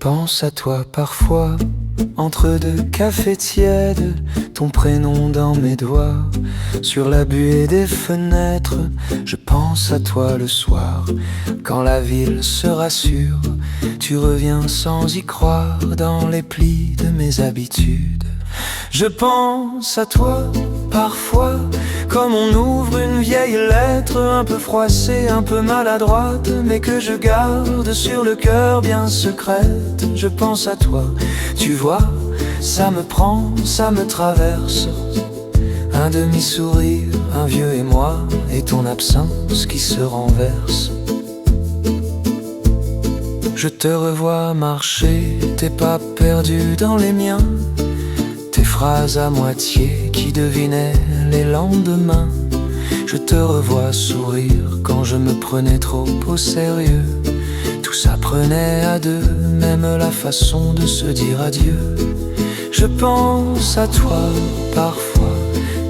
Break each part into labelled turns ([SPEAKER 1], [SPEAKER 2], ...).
[SPEAKER 1] pense à toi parfois, entre deux cafés tièdes, ton prénom dans mes doigts, sur la buée des fenêtres. Je pense à toi le soir, quand la ville se rassure, tu reviens sans y croire dans les plis de mes habitudes. Je pense à toi parfois, comme on ouvre une vieille lettre un peu froissée, un peu maladroite, mais que je garde sur le cœur bien secrète. Je pense à toi, tu vois, ça me prend, ça me traverse. Un demi-sourire, un vieux et moi, et ton absence qui se renverse. Je te revois marcher, tes pas perdus dans les miens, tes phrases à moitié qui devinaient les lendemains. Je te revois sourire quand je me prenais trop au sérieux. Tout s'apprenait à deux, même la façon de se dire adieu. Je pense à toi parfois,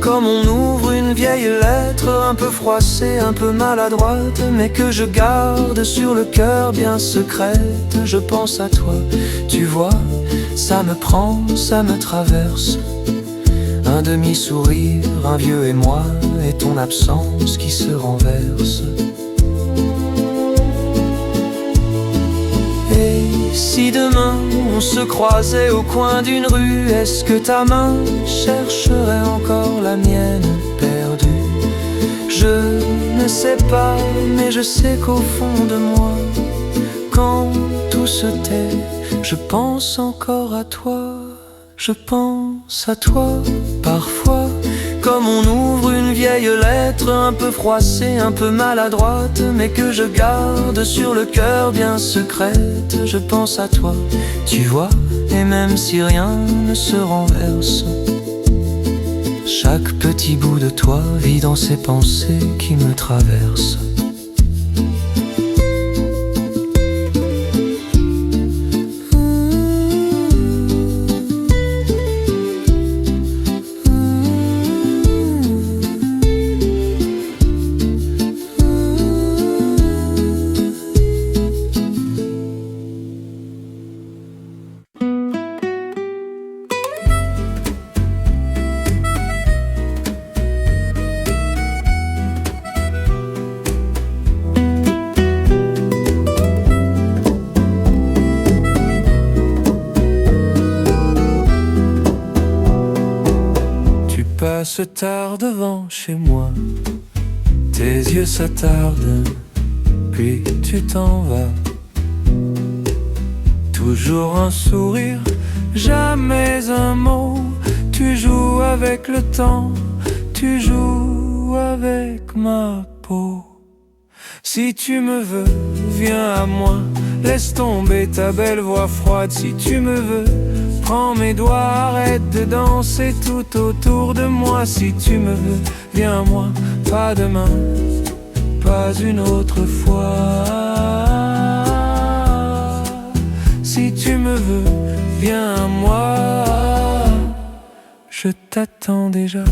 [SPEAKER 1] comme on ouvre une vieille lettre un peu froissée, un peu maladroite, mais que je garde sur le cœur bien secrète. Je pense à toi, tu vois, ça me prend, ça me traverse. Un demi-sourire, un vieux et moi, et ton absence qui se renverse. Et si demain on se croisait au coin d'une rue, est-ce que ta main chercherait encore la mienne perdue? Je ne sais pas, mais je sais qu'au fond de moi, quand tout se tait, je pense encore à toi. Je pense à toi parfois, comme on ouvre une vieille lettre un peu froissée, un peu maladroite, mais que je garde sur le cœur bien secrète. Je pense à toi, tu vois, et même si rien ne se renverse, chaque petit bout de toi vit dans ces pensées qui me traversent. Passe tard devant chez moi, tes yeux s'attardent, puis tu t'en vas. Toujours un sourire, jamais un mot. Tu joues avec le temps, tu joues avec ma peau. Si tu me veux, viens à moi, laisse tomber ta belle voix froide. Si tu me veux, prends mes doigts, arrête de danser tout autour de moi. Si tu me veux, viens à moi, pas demain, pas une autre fois. Si tu me veux, viens à moi, je t'attends déjà.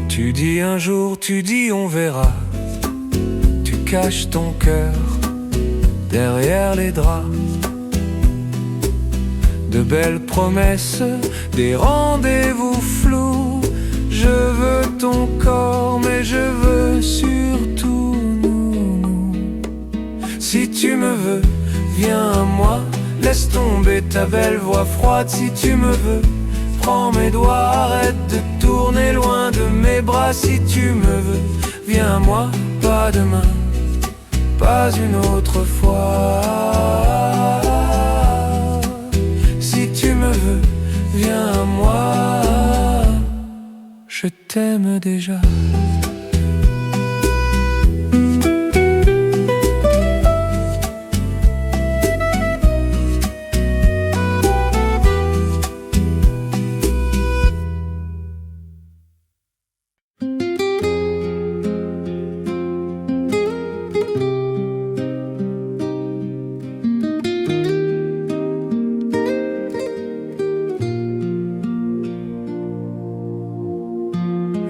[SPEAKER 1] Tu dis un jour, tu dis on verra. Cache ton cœur derrière les draps. De belles promesses, des rendez-vous flous. Je veux ton corps, mais je veux surtout nous. Si tu me veux, viens à moi, laisse tomber ta belle voix froide. Si tu me veux, prends mes doigts, arrête de tourner loin de mes bras. Si tu me veux, viens à moi, pas demain, pas une autre fois. Si tu me veux, viens à moi, je t'aime déjà.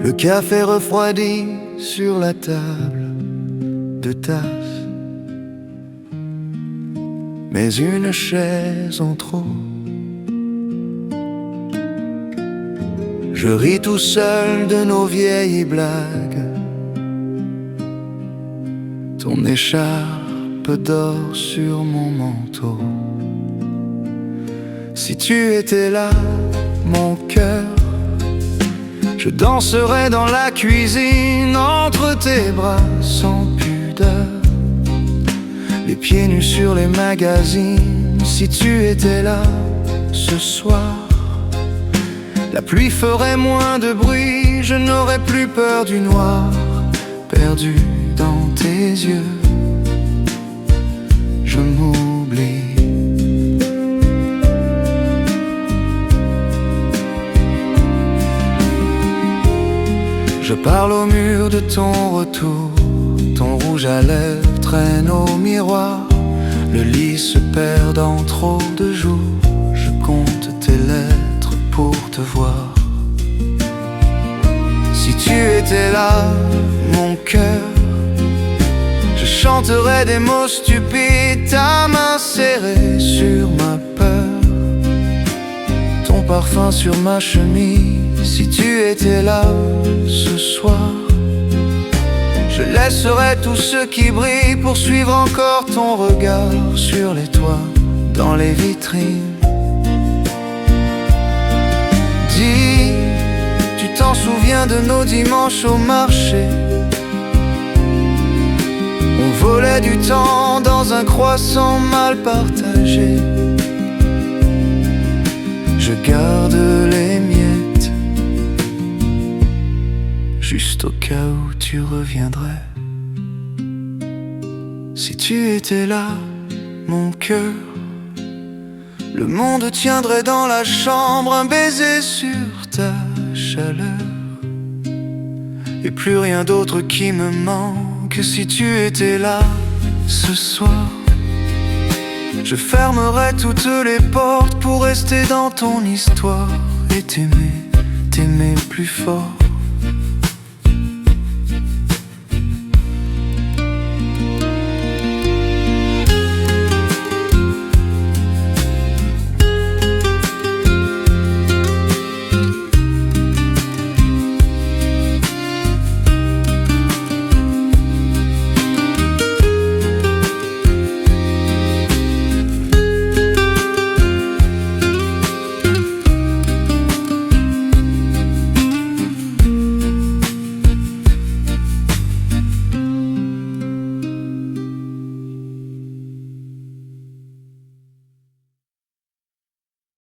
[SPEAKER 1] Le café refroidi sur la table de tasse, mais une chaise en trop. Je ris tout seul de nos vieilles blagues. Ton écharpe dort sur mon manteau. Si tu étais là, mon cœur, je danserais dans la cuisine entre tes bras sans pudeur, les pieds nus sur les magazines. Si tu étais là ce soir, la pluie ferait moins de bruit, je n'aurais plus peur du noir. Perdu dans tes yeux, je m'oublie. Je parle au mur de ton retour, ton rouge à lèvres traîne au miroir. Le lit se perd dans trop de jours, je compte tes lettres pour te voir. Si tu étais là, mon cœur, je chanterais des mots stupides, ta main serrée sur ma peur, ton parfum sur ma chemise. Si tu étais là ce soir, je laisserais tout ce qui brille pour suivre encore ton regard sur les toits, dans les vitrines. Dis, tu t'en souviens de nos dimanches au marché? On volait du temps dans un croissant mal partagé. Je garde les miettes, juste au cas où tu reviendrais. Si tu étais là, mon cœur, le monde tiendrait dans la chambre, un baiser sur ta chaleur, et plus rien d'autre qui me manque. Si tu étais là ce soir, je fermerais toutes les portes pour rester dans ton histoire et t'aimer, t'aimer plus fort.